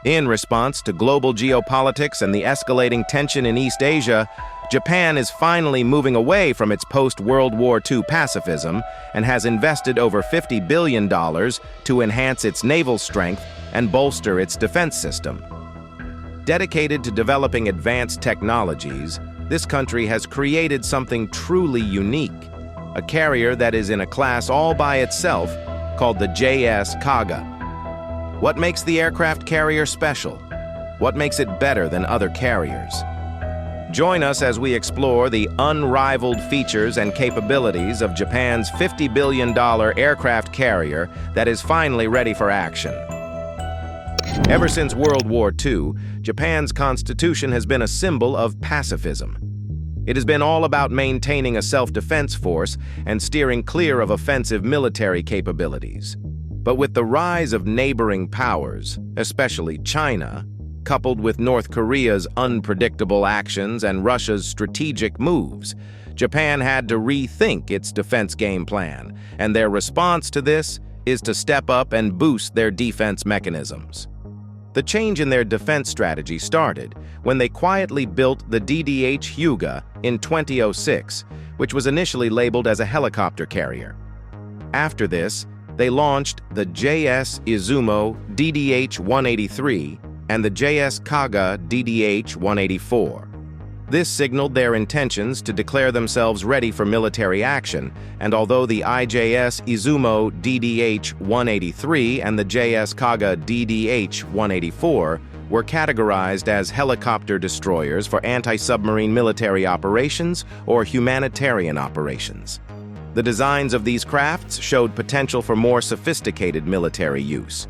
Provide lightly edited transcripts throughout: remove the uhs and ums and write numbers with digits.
In response to global geopolitics and the escalating tension in East Asia, Japan is finally moving away from its post-World War II pacifism and has invested over $50 billion to enhance its naval strength and bolster its defense system. Dedicated to developing advanced technologies, this country has created something truly unique, a carrier that is in a class all by itself called the JS Kaga. What makes the aircraft carrier special? What makes it better than other carriers? Join us as we explore the unrivaled features and capabilities of Japan's $50 billion aircraft carrier that is finally ready for action. Ever since World War II, Japan's constitution has been a symbol of pacifism. It has been all about maintaining a self-defense force and steering clear of offensive military capabilities. But with the rise of neighboring powers, especially China, coupled with North Korea's unpredictable actions and Russia's strategic moves, Japan had to rethink its defense game plan, and their response to this is to step up and boost their defense mechanisms. The change in their defense strategy started when they quietly built the DDH Hyuga in 2006, which was initially labeled as a helicopter carrier. After this, they launched the JS Izumo DDH-183 and the JS Kaga DDH-184. This signaled their intentions to declare themselves ready for military action, and although the IJS Izumo DDH-183 and the JS Kaga DDH-184 were categorized as helicopter destroyers for anti-submarine military operations or humanitarian operations. The designs of these crafts showed potential for more sophisticated military use.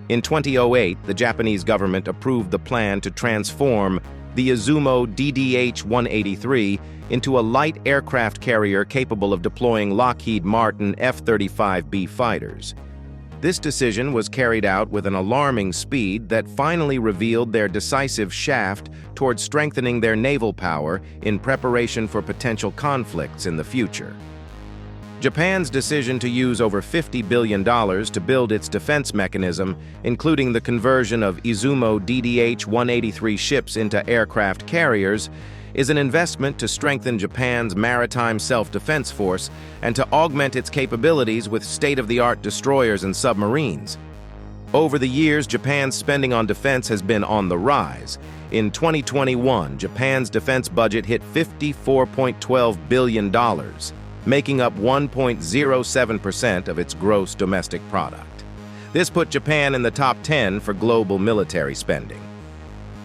In 2008, the Japanese government approved the plan to transform the Izumo DDH-183 into a light aircraft carrier capable of deploying Lockheed Martin F-35B fighters. This decision was carried out with an alarming speed that finally revealed their decisive shaft towards strengthening their naval power in preparation for potential conflicts in the future. Japan's decision to use over $50 billion to build its defense mechanism, including the conversion of Izumo DDH-183 ships into aircraft carriers, is an investment to strengthen Japan's maritime self-defense force and to augment its capabilities with state-of-the-art destroyers and submarines. Over the years, Japan's spending on defense has been on the rise. In 2021, Japan's defense budget hit $54.12 billion, making up 1.07% of its gross domestic product. This put Japan in the top 10 for global military spending.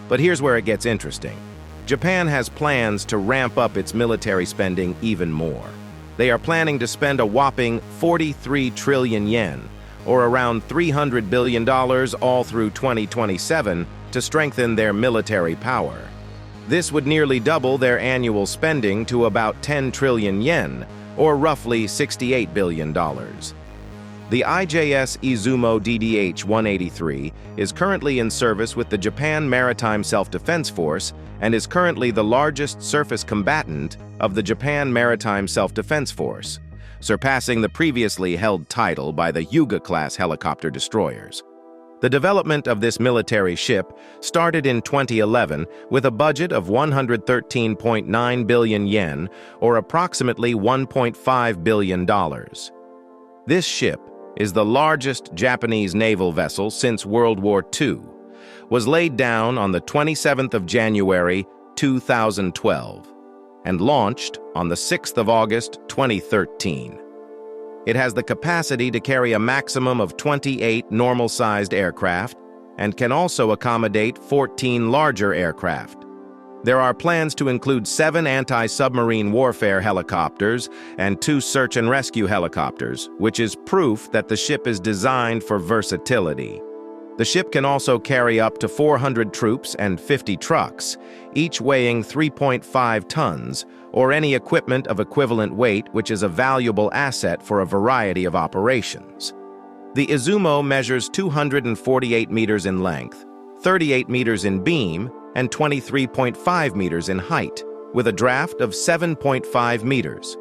But here's where it gets interesting. Japan has plans to ramp up its military spending even more. They are planning to spend a whopping 43 trillion yen, or around $300 billion all through 2027, to strengthen their military power. This would nearly double their annual spending to about 10 trillion yen, or roughly $68 billion. The IJS Izumo DDH-183 is currently in service with the Japan Maritime Self-Defense Force and is currently the largest surface combatant of the Japan Maritime Self-Defense Force, surpassing the previously held title by the Hyuga-class helicopter destroyers. The development of this military ship started in 2011 with a budget of 113.9 billion yen, or approximately $1.5 billion. This ship is the largest Japanese naval vessel since World War II, was laid down on the 27th of January 2012, and launched on the 6th of August 2013. It has the capacity to carry a maximum of 28 normal-sized aircraft and can also accommodate 14 larger aircraft. There are plans to include 7 anti-submarine warfare helicopters and 2 search and rescue helicopters, which is proof that the ship is designed for versatility. The ship can also carry up to 400 troops and 50 trucks, each weighing 3.5 tons, or any equipment of equivalent weight, which is a valuable asset for a variety of operations. The Izumo measures 248 meters in length, 38 meters in beam, and 23.5 meters in height, with a draft of 7.5 meters.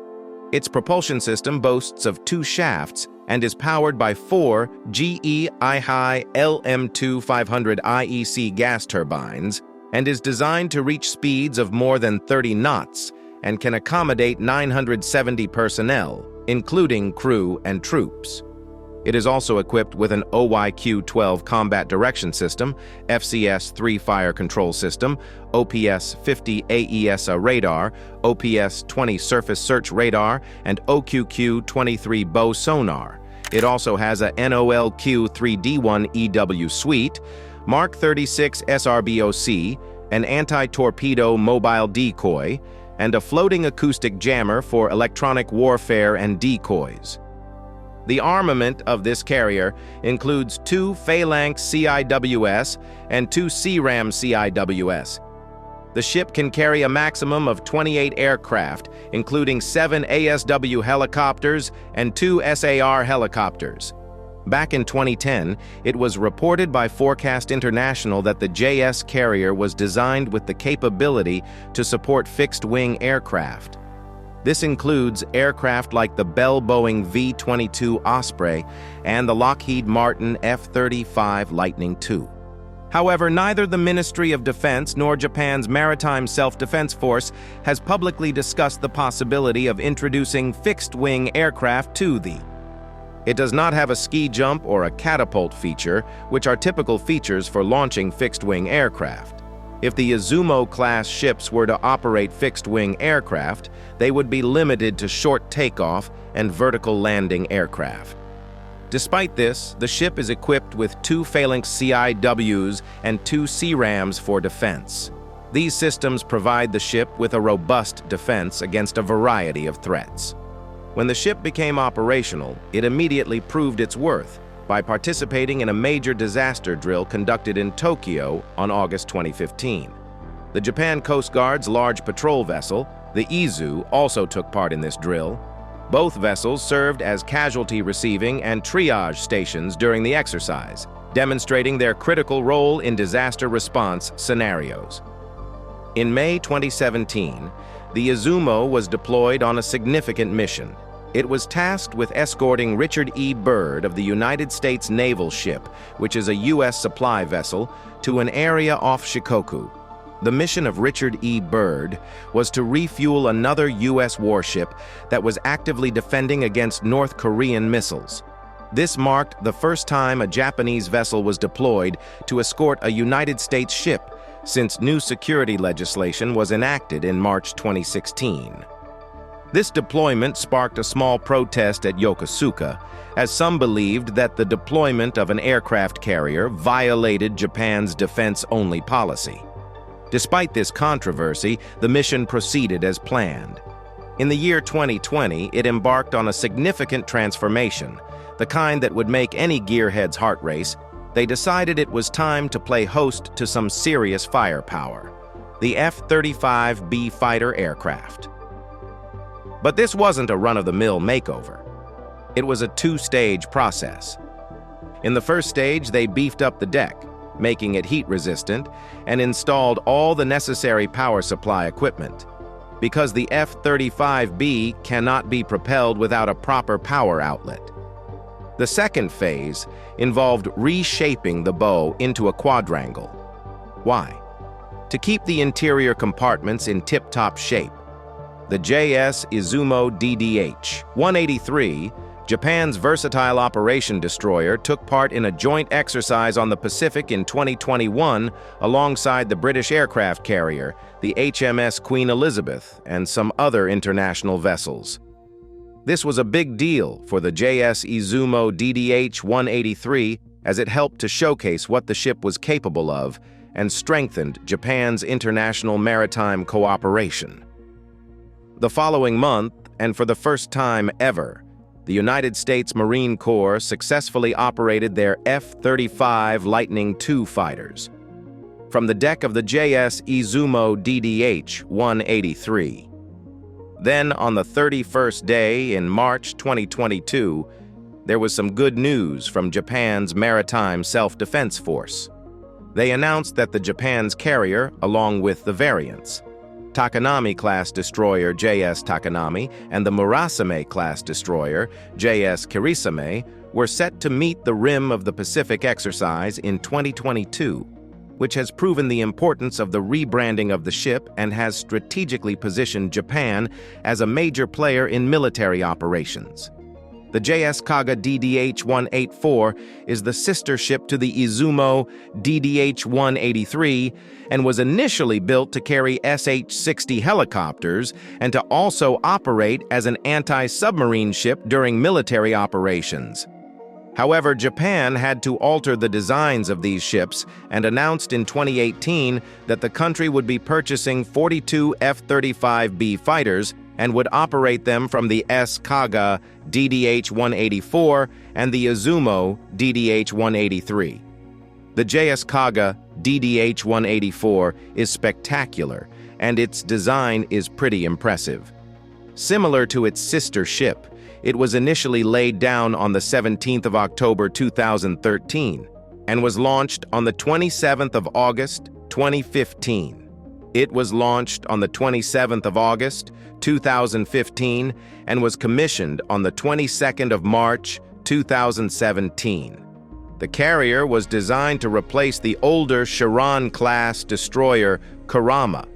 Its propulsion system boasts of 2 shafts and is powered by 4 GE IHI LM2 500 IEC gas turbines and is designed to reach speeds of more than 30 knots and can accommodate 970 personnel, including crew and troops. It is also equipped with an OYQ-12 Combat Direction System, FCS-3 Fire Control System, OPS-50 AESA radar, OPS-20 Surface Search Radar, and OQQ-23 bow sonar. It also has a NOLQ-3D1 EW suite, Mark 36 SRBOC, an anti-torpedo mobile decoy, and a floating acoustic jammer for electronic warfare and decoys. The armament of this carrier includes 2 Phalanx CIWS and 2 CRAM CIWS. The ship can carry a maximum of 28 aircraft, including 7 ASW helicopters and 2 SAR helicopters. Back in 2010, it was reported by Forecast International that the JS carrier was designed with the capability to support fixed-wing aircraft. This includes aircraft like the Bell Boeing V-22 Osprey and the Lockheed Martin F-35 Lightning II. However, neither the Ministry of Defense nor Japan's Maritime Self-Defense Force has publicly discussed the possibility of introducing fixed-wing aircraft to the. It does not have a ski jump or a catapult feature, which are typical features for launching fixed-wing aircraft. If the Izumo-class ships were to operate fixed-wing aircraft, they would be limited to short takeoff and vertical landing aircraft. Despite this, the ship is equipped with 2 Phalanx CIWs and 2 CRAMs for defense. These systems provide the ship with a robust defense against a variety of threats. When the ship became operational, it immediately proved its worth by participating in a major disaster drill conducted in Tokyo on August 2015. The Japan Coast Guard's large patrol vessel, the Izu, also took part in this drill. Both vessels served as casualty receiving and triage stations during the exercise, demonstrating their critical role in disaster response scenarios. In May 2017, the Izumo was deployed on a significant mission. It was tasked with escorting Richard E. Byrd of the United States naval ship, which is a U.S. supply vessel, to an area off Shikoku. The mission of Richard E. Byrd was to refuel another U.S. warship that was actively defending against North Korean missiles. This marked the first time a Japanese vessel was deployed to escort a United States ship since new security legislation was enacted in March 2016. This deployment sparked a small protest at Yokosuka, as some believed that the deployment of an aircraft carrier violated Japan's defense-only policy. Despite this controversy, the mission proceeded as planned. In the year 2020, it embarked on a significant transformation, the kind that would make any gearhead's heart race. They decided it was time to play host to some serious firepower, the F-35B fighter aircraft. But this wasn't a run-of-the-mill makeover. It was a 2-stage process. In the first stage, they beefed up the deck, making it heat-resistant, and installed all the necessary power supply equipment. Because the F-35B cannot be propelled without a proper power outlet. The second phase involved reshaping the bow into a quadrangle. Why? To keep the interior compartments in tip-top shape. The JS Izumo DDH-183, Japan's versatile operation destroyer, took part in a joint exercise on the Pacific in 2021 alongside the British aircraft carrier, the HMS Queen Elizabeth, and some other international vessels. This was a big deal for the JS Izumo DDH-183 as it helped to showcase what the ship was capable of and strengthened Japan's international maritime cooperation. The following month, and for the first time ever, the United States Marine Corps successfully operated their F-35 Lightning II fighters from the deck of the JS Izumo DDH-183. Then, on the 31st day in March 2022, there was some good news from Japan's Maritime Self-Defense Force. They announced that the Japan's carrier, along with the variants, Takanami-class destroyer JS Takanami and the Murasame-class destroyer JS Kirisame were set to meet the rim of the Pacific exercise in 2022, which has proven the importance of the rebranding of the ship and has strategically positioned Japan as a major player in military operations. The JS Kaga DDH-184 is the sister ship to the Izumo DDH-183 and was initially built to carry SH-60 helicopters and to also operate as an anti-submarine ship during military operations. However, Japan had to alter the designs of these ships and announced in 2018 that the country would be purchasing 42 F-35B fighters and would operate them from the JS Kaga DDH-184 and the Izumo DDH-183. The JS Kaga DDH-184 is spectacular, and its design is pretty impressive. Similar to its sister ship, it was initially laid down on the 17th of October 2013 and was launched on the 27th of August 2015. It was launched on the 27th of August 2015 and was commissioned on the 22nd of March 2017. The carrier was designed to replace the older Chiron-class destroyer Kurama.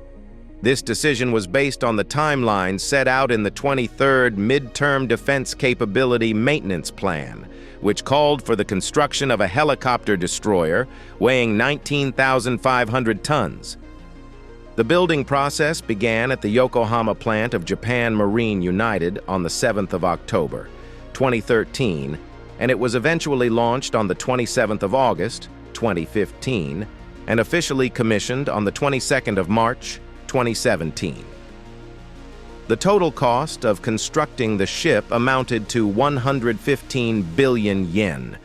This decision was based on the timeline set out in the 23rd Midterm Defense Capability Maintenance Plan, which called for the construction of a helicopter destroyer weighing 19,500 tons. The building process began at the Yokohama plant of Japan Marine United on the 7th of October, 2013, and it was eventually launched on the 27th of August, 2015, and officially commissioned on the 22nd of March, 2017. The total cost of constructing the ship amounted to 115 billion yen,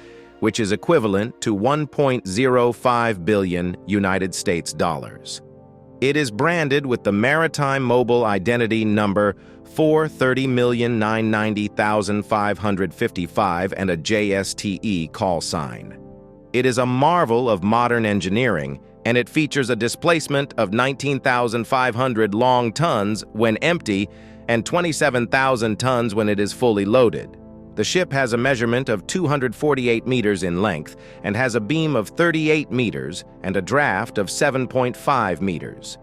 which is equivalent to 1.05 billion United States dollars. It is branded with the Maritime Mobile Identity Number 430,990,555 and a JSTE call sign. It is a marvel of modern engineering, and it features a displacement of 19,500 long tons when empty and 27,000 tons when it is fully loaded. The ship has a measurement of 248 meters in length and has a beam of 38 meters and a draft of 7.5 meters.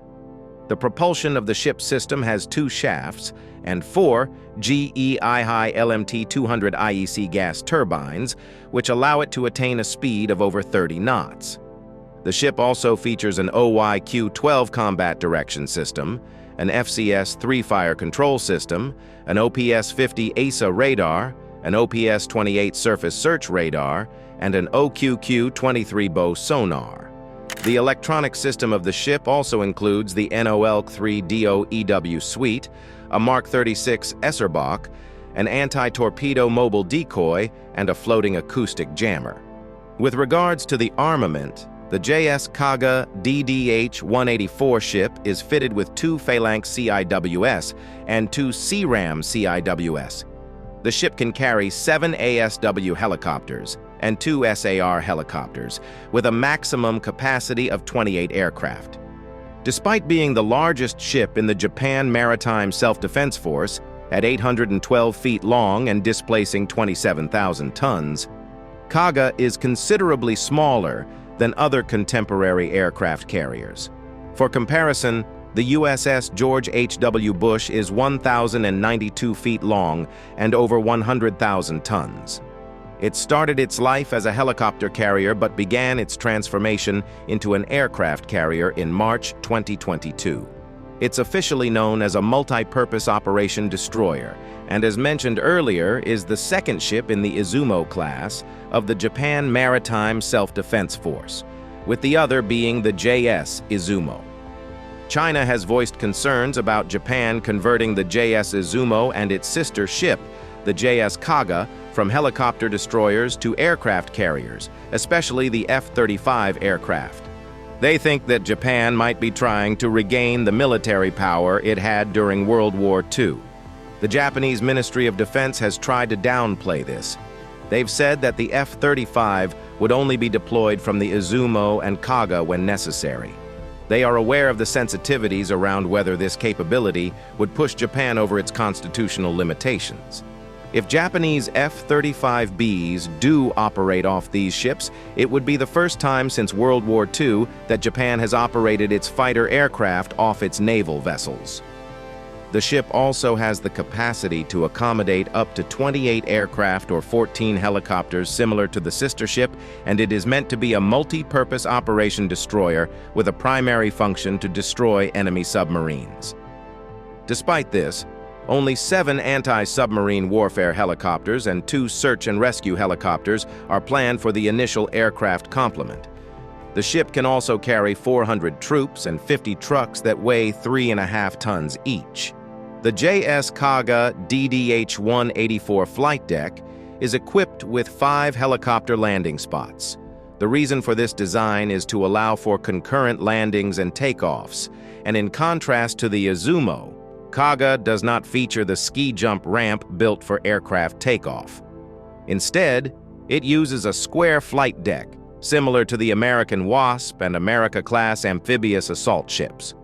The propulsion of the ship's system has 2 shafts and 4 GE IHI LMT 200 IEC gas turbines, which allow it to attain a speed of over 30 knots. The ship also features an OYQ-12 combat direction system, an FCS-3 fire control system, an OPS-50 ASA radar, an OPS-28 surface search radar, and an OQQ-23 bow sonar. The electronic system of the ship also includes the NOL-3 DOEW suite, a Mark 36 Esserbach, an anti-torpedo mobile decoy, and a floating acoustic jammer. With regards to the armament, the JS Kaga DDH-184 ship is fitted with 2 Phalanx CIWS and 2 CRAM CIWS. The ship can carry 7 ASW helicopters and 2 SAR helicopters, with a maximum capacity of 28 aircraft. Despite being the largest ship in the Japan Maritime Self-Defense Force, at 812 feet long and displacing 27,000 tons, Kaga is considerably smaller than other contemporary aircraft carriers. For comparison, the USS George H.W. Bush is 1,092 feet long and over 100,000 tons. It started its life as a helicopter carrier but began its transformation into an aircraft carrier in March 2022. It's officially known as a multi-purpose operation destroyer, and as mentioned earlier, is the second ship in the Izumo class of the Japan Maritime Self-Defense Force, with the other being the JS Izumo. China has voiced concerns about Japan converting the JS Izumo and its sister ship, the JS Kaga, from helicopter destroyers to aircraft carriers, especially the F-35 aircraft. They think that Japan might be trying to regain the military power it had during World War II. The Japanese Ministry of Defense has tried to downplay this. They've said that the F-35 would only be deployed from the Izumo and Kaga when necessary. They are aware of the sensitivities around whether this capability would push Japan over its constitutional limitations. If Japanese F-35Bs do operate off these ships, it would be the first time since World War II that Japan has operated its fighter aircraft off its naval vessels. The ship also has the capacity to accommodate up to 28 aircraft or 14 helicopters similar to the sister ship, and it is meant to be a multi-purpose operation destroyer with a primary function to destroy enemy submarines. Despite this, only 7 anti-submarine warfare helicopters and 2 search and rescue helicopters are planned for the initial aircraft complement. The ship can also carry 400 troops and 50 trucks that weigh 3.5 tons each. The JS Kaga DDH-184 flight deck is equipped with 5 helicopter landing spots. The reason for this design is to allow for concurrent landings and takeoffs, and in contrast to the Izumo, Kaga does not feature the ski jump ramp built for aircraft takeoff. Instead, it uses a square flight deck, similar to the American Wasp and America-class amphibious assault ships.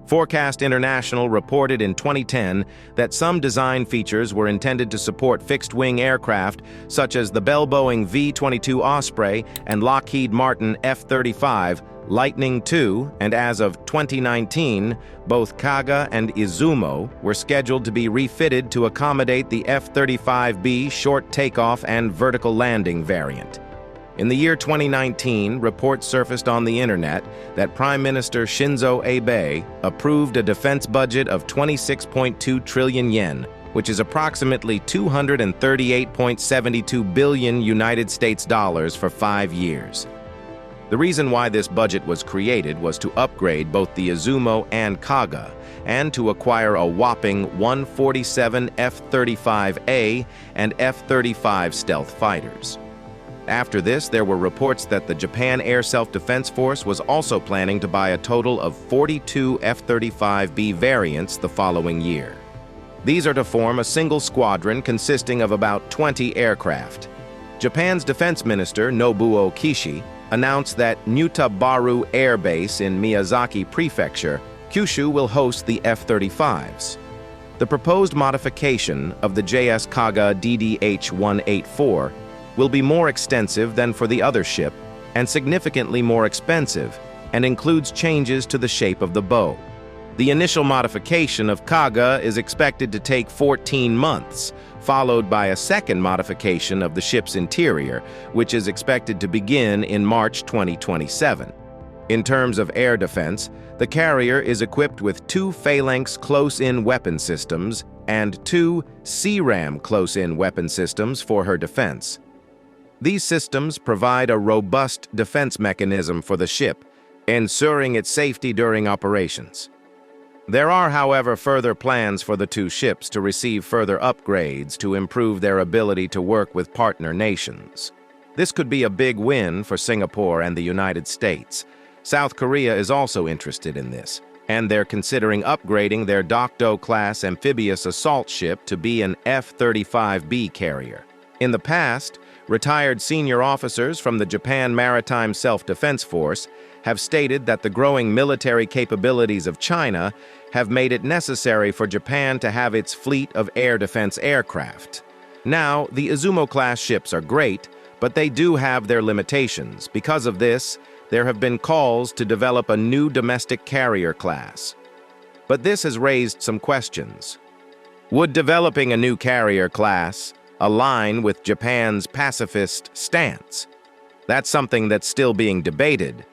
Forecast International reported in 2010 that some design features were intended to support fixed-wing aircraft such as the Bell Boeing V-22 Osprey and Lockheed Martin F-35 Lightning II, and as of 2019, both Kaga and Izumo were scheduled to be refitted to accommodate the F-35B short takeoff and vertical landing variant. In the year 2019, reports surfaced on the internet that Prime Minister Shinzo Abe approved a defense budget of 26.2 trillion yen, which is approximately 238.72 billion United States dollars for 5 years. The reason why this budget was created was to upgrade both the Izumo and Kaga, and to acquire a whopping 147 F-35A and F-35 stealth fighters. After this, there were reports that the Japan Air Self-Defense Force was also planning to buy a total of 42 F-35B variants the following year. These are to form a single squadron consisting of about 20 aircraft. Japan's Defense Minister, Nobuo Kishi, announced that Nyutabaru Air Base in Miyazaki Prefecture, Kyushu, will host the F-35s. The proposed modification of the JS Kaga DDH-184 will be more extensive than for the other ship and significantly more expensive, and includes changes to the shape of the bow. The initial modification of Kaga is expected to take 14 months, followed by a second modification of the ship's interior, which is expected to begin in March 2027. In terms of air defense, the carrier is equipped with 2 Phalanx close-in weapon systems and 2 CRAM close-in weapon systems for her defense. These systems provide a robust defense mechanism for the ship, ensuring its safety during operations. There are, however, further plans for the 2 ships to receive further upgrades to improve their ability to work with partner nations. This could be a big win for Singapore and the United States. South Korea is also interested in this, and they're considering upgrading their Dokdo-class amphibious assault ship to be an F-35B carrier. In the past, retired senior officers from the Japan Maritime Self-Defense Force have stated that the growing military capabilities of China have made it necessary for Japan to have its fleet of air defense aircraft. Now, the Izumo-class ships are great, but they do have their limitations. Because of this, there have been calls to develop a new domestic carrier class. But this has raised some questions. Would developing a new carrier class align with Japan's pacifist stance? That's something that's still being debated.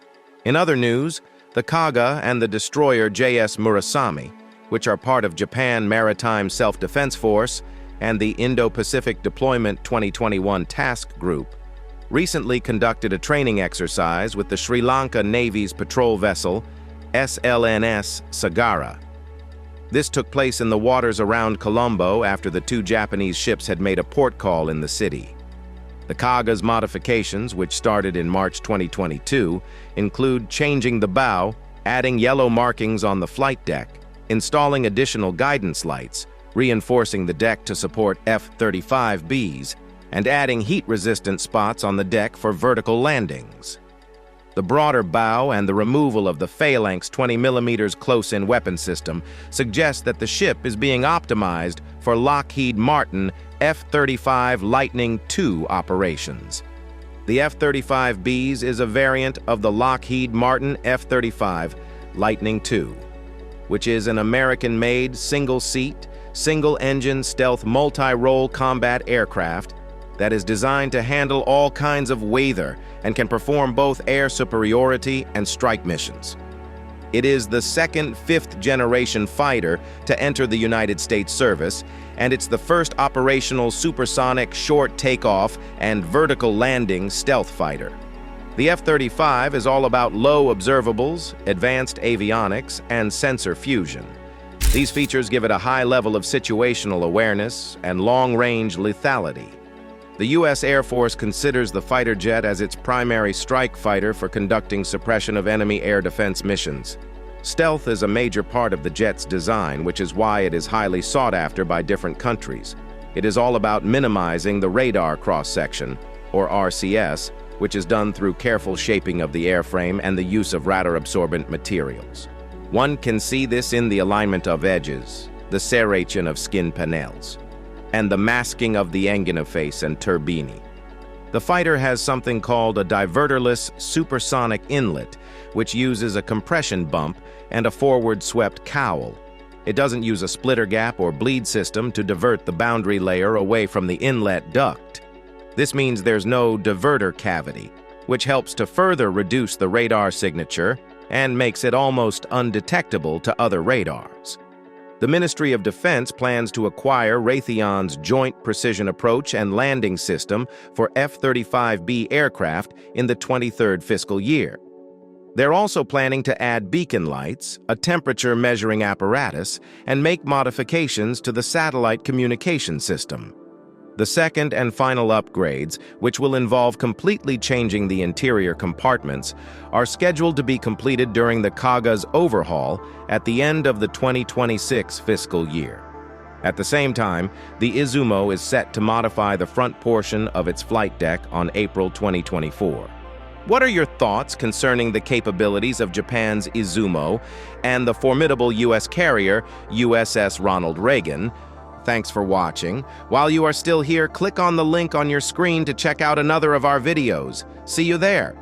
In other news, the Kaga and the destroyer JS Murasame, which are part of Japan Maritime Self-Defense Force and the Indo-Pacific Deployment 2021 Task Group, recently conducted a training exercise with the Sri Lanka Navy's patrol vessel SLNS Sagara. This took place in the waters around Colombo after the 2 Japanese ships had made a port call in the city. The Kaga's modifications, which started in March 2022, include changing the bow, adding yellow markings on the flight deck, installing additional guidance lights, reinforcing the deck to support F-35Bs, and adding heat-resistant spots on the deck for vertical landings. The broader bow and the removal of the phalanx 20mm close-in weapon system suggest that the ship is being optimized for Lockheed Martin F-35 Lightning II operations. The F-35Bs is a variant of the Lockheed Martin F-35 Lightning II, which is an American-made, single-seat, single-engine stealth multi-role combat aircraft that is designed to handle all kinds of weather and can perform both air superiority and strike missions. It is the second fifth-generation fighter to enter the United States service, and it's the first operational supersonic short takeoff and vertical landing stealth fighter. The F-35 is all about low observables, advanced avionics, and sensor fusion. These features give it a high level of situational awareness and long-range lethality. The U.S. Air Force considers the fighter jet as its primary strike fighter for conducting suppression of enemy air defense missions. Stealth is a major part of the jet's design, which is why it is highly sought after by different countries. It is all about minimizing the radar cross-section, or RCS, which is done through careful shaping of the airframe and the use of radar-absorbent materials. One can see this in the alignment of edges, the serration of skin panels, and the masking of the engine-face and turbine. The fighter has something called a diverterless supersonic inlet, which uses a compression bump and a forward-swept cowl. It doesn't use a splitter gap or bleed system to divert the boundary layer away from the inlet duct. This means there's no diverter cavity, which helps to further reduce the radar signature and makes it almost undetectable to other radars. The Ministry of Defense plans to acquire Raytheon's Joint Precision Approach and Landing System for F-35B aircraft in the 23rd fiscal year. They're also planning to add beacon lights, a temperature-measuring apparatus, and make modifications to the satellite communication system. The second and final upgrades, which will involve completely changing the interior compartments, are scheduled to be completed during the Kaga's overhaul at the end of the 2026 fiscal year. At the same time, the Izumo is set to modify the front portion of its flight deck on April 2024. What are your thoughts concerning the capabilities of Japan's Izumo and the formidable U.S. carrier USS Ronald Reagan? Thanks for watching. While you are still here, click on the link on your screen to check out another of our videos. See you there.